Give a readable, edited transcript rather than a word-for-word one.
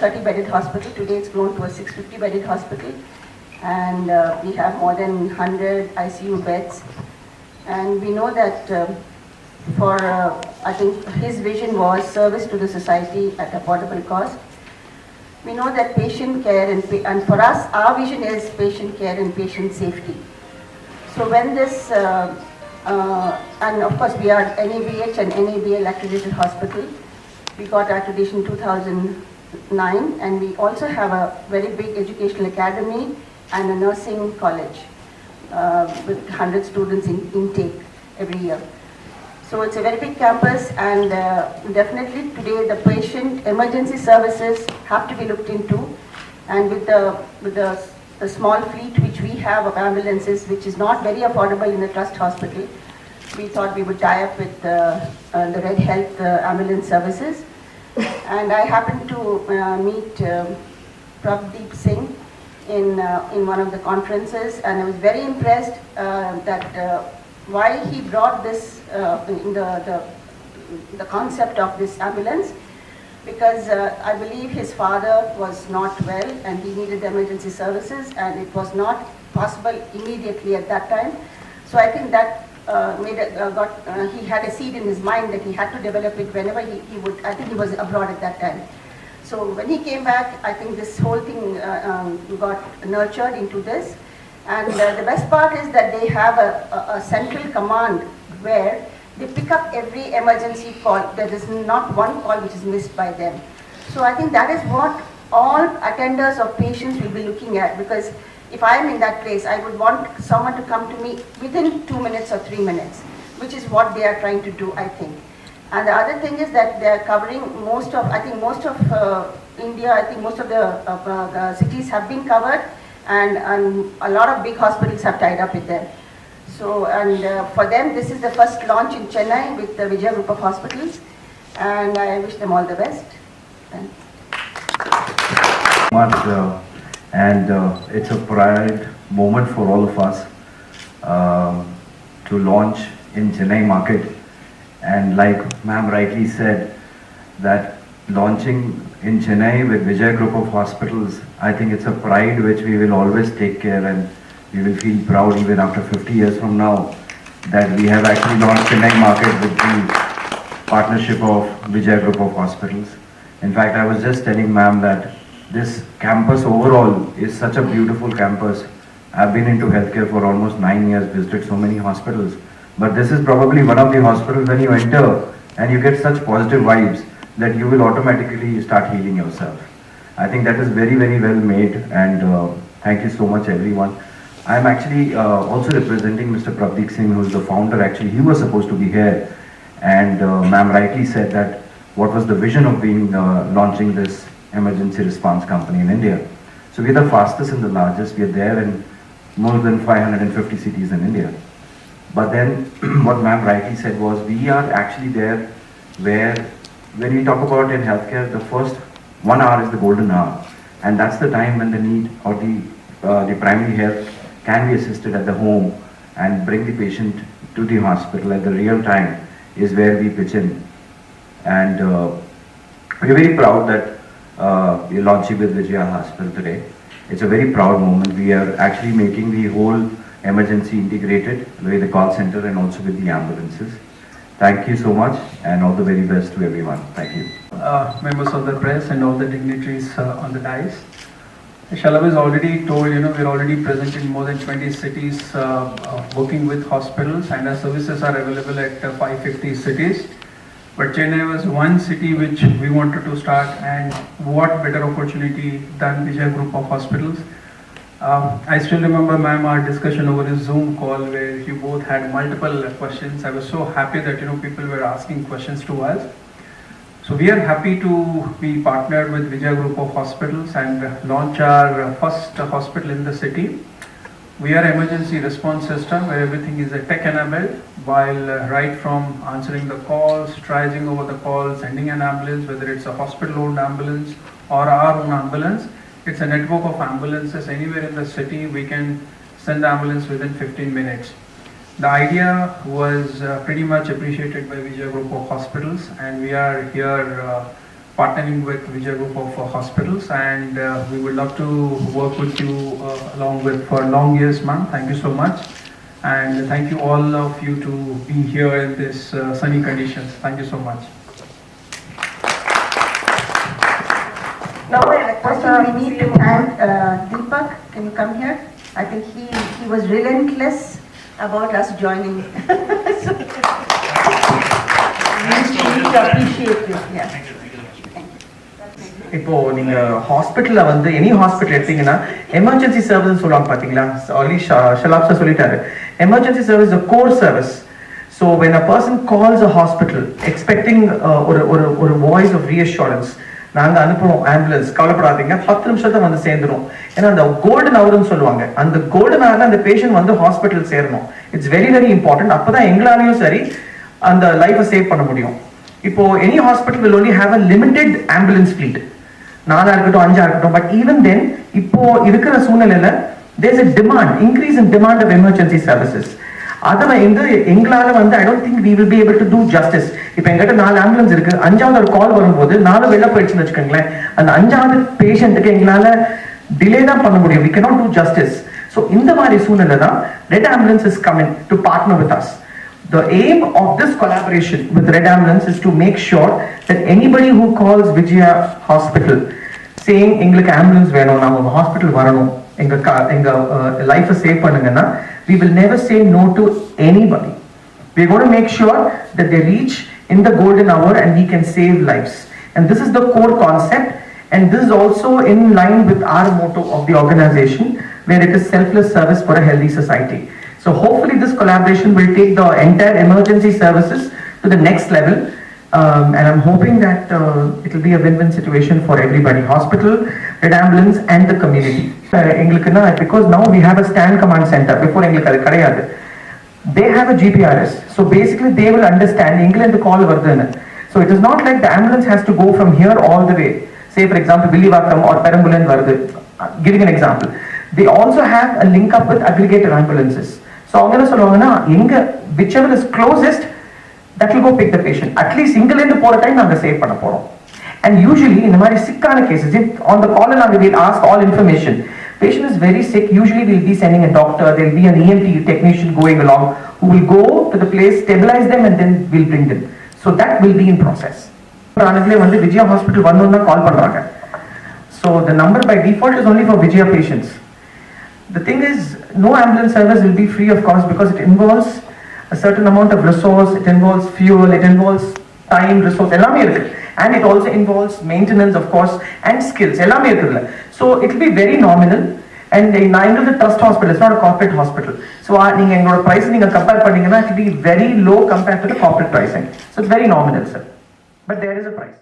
30-bedded hospital. Today it's grown to a 650-bedded hospital, and we have more than 100 ICU beds. And we know that I think his vision was service to the society at affordable cost. We know that patient care and for us, our vision is patient care and patient safety. So when this, and of course we are NABH and NABL accredited hospital. We got accreditation in 2009, and we also have a very big educational academy and a nursing college with 100 students in intake every year. So it's a very big campus, and definitely today the patient emergency services have to be looked into, and with the small fleet which we have of ambulances, which is not very affordable in the Trust hospital, we thought we would tie up with the RED.Health ambulance services. And I happened to meet Prabdeep Singh in one of the conferences, and I was very impressed that why he brought this the concept of this ambulance, because I believe his father was not well and he needed emergency services, and it was not possible immediately at that time. So I think that he had a seed in his mind that he had to develop it whenever he would. I think he was abroad at that time. So when he came back, I think this whole thing got nurtured into this. And the best part is that they have a central command where they pick up every emergency call. There is not one call which is missed by them. So I think that is what all attenders of patients will be looking at, because if I am in that place, I would want someone to come to me within 2 minutes or 3 minutes, which is what they are trying to do, I think. And the other thing is that they are covering most of India. I think most of the cities have been covered, and a lot of big hospitals have tied up with them. So, and for them, this is the first launch in Chennai with the Vijaya Group of Hospitals, and I wish them all the best. Thanks. And it's a pride moment for all of us to launch in Chennai market. And like ma'am rightly said, that launching in Chennai with Vijaya Group of Hospitals, I think it's a pride which we will always take care, and we will feel proud even after 50 years from now that we have actually launched Chennai market with the partnership of Vijaya Group of Hospitals. In fact, I was just telling ma'am that this campus overall is such a beautiful campus. I've been into healthcare for almost 9 years, visited so many hospitals, but this is probably one of the hospitals when you enter and you get such positive vibes that you will automatically start healing yourself. I think that is very, very well made, and thank you so much everyone. I am actually also representing Mr. Prabdeep Singh, who is the founder. Actually, he was supposed to be here, and ma'am rightly said that what was the vision of being launching this emergency response company in India. So we are the fastest and the largest. We are there in more than 550 cities in India. But then what ma'am rightly said was, we are actually there where when we talk about in healthcare, the first 1 hour is the golden hour, and that's the time when the need or the primary health can be assisted at the home and bring the patient to the hospital at the real time is where we pitch in. And we're very proud that we're launching with Vijaya Hospital today. It's a very proud moment. We are actually making the whole emergency integrated with the call center and also with the ambulances. Thank you so much, and all the very best to everyone. Thank you. Members of the press and all the dignitaries on the dais. Shalav has already told, we're already present in more than 20 cities working with hospitals, and our services are available at 550 cities. But Chennai was one city which we wanted to start, and what better opportunity than Vijaya Group of Hospitals. I still remember, ma'am, our discussion over a Zoom call where you both had multiple questions. I was so happy that people were asking questions to us. So we are happy to be partnered with Vijaya Group of Hospitals and launch our first hospital in the city. We are emergency response system where everything is a tech enabled, while right from answering the calls, triaging over the calls, sending an ambulance, whether it's a hospital owned ambulance or our own ambulance. It's a network of ambulances anywhere in the city. We can send the ambulance within 15 minutes. The idea was pretty much appreciated by Vijaya Group of Hospitals, and we are here partnering with Vijaya Group of Hospitals, and we would love to work with you along with for long years, ma'am. Thank you so much, and thank you all of you to be here in this sunny conditions. Thank you so much. Now I think we need to thank Deepak. Can you come here? I think he was relentless about us joining. We need to appreciate this. Yeah. இப்போ நீங்க ஹாஸ்பிட்டல்ல வந்து any hospital எடுத்தீங்கன்னா emergency service சொல்லுவாங்க பாத்தீங்களா, already ஷலாப் sir சொல்லிட்டாரு. Emergency service a core service. So when a person calls a hospital expecting ஒரு voice of reassurance, நாங்க அனுப்புறோம் ஆம்புலன்ஸ், கவலைப்படாதீங்க 10 நிமிஷத்துல வந்து சேர்ந்துரும். ஏன்னா அந்த கோல்டன் ஹவர்னு சொல்லுவாங்க, அந்த கோல்டன் ஹவர்ல அந்த பேஷண்ட் வந்து ஹாஸ்பிட்டல் சேரணும். It's very very important. அப்பதான் எங்களாலையும் சரி அந்த லைஃபை சேவ் பண்ண முடியும். இப்போ any hospital will only have a limited ambulance fleet, 4 இருக்கட்டும் 5 இருக்கட்டும். பட் ஈவன் தென் இப்போ இருக்கிற சூழ்நிலையில there's a demand, increase in demand of emergency services. அதை வந்து எங்களால வந்து I don't think we will be able to do justice. இப்போ எங்கிட்ட 4 ஆம்புலன்ஸ் இருக்கு, 5வது ஒரு கால் வரும்போது 4 வெளில போயிடுச்சுன்னு வச்சுக்கோங்களேன், அந்த 5வது பேஷண்ட்டுக்கு எங்களால டிலே தான் பண்ண முடியும். we cannot do justice. So இந்த மாதிரி சூழ்நிலை தான் Red Ambulance is coming to partner with us. The aim of this collaboration with Red Ambulance is to make sure that anybody who calls Vijaya Hospital saying எங்களுக்கு ambulance வேணும், நாம hospital வரணும், எங்க லைஃபை சேவ் பண்ணுங்கன்னா, we will never say no to anybody. We're going to make sure that they reach in the golden hour and we can save lives. And this is the core concept, and this is also in line with our motto of the organization, where it is selfless service for a healthy society. So hopefully this collaboration will take the entire emergency services to the next level, and I'm hoping that it will be a win-win situation for everybody, hospital, Red Ambulance and the community. Because now we have a stand command center. Before they have a GPRS, so basically they will understand England call varudhu. So it is not like the ambulance has to go from here all the way. Say for example Villivakam or Perambulan varudhu, giving an example. They also have a link up with aggregator ambulances. So avanga soluvanga enga whichever is closest, that will go pick the patient. At least single end pora time naanga save panna porom. And usually in the mari sickana cases, if on the call naanga we ask all information, patient is very sick, usually we'll be sending a doctor, there will be an EMT technician going along who will go to the place, stabilize them, and then we'll bring them. So that will be in process. Pranagale vandu Vijaya Hospital vandonna call பண்றாங்க. So the number by default is only for Vijaya patients. The thing is, no ambulance service will be free of cost, because it involves a certain amount of resource, it involves fuel, it involves time, resource, ellame irukku, and it also involves maintenance of course and skills, ellame irukku. So it will be very nominal, and நான் எங்களுது trust hospital, it's not a corporate hospital. So நீங்க எங்களோட price நீங்க compare பண்ணீங்கன்னா it will be very low compared to the corporate pricing. So it's very nominal, sir, but there is a price.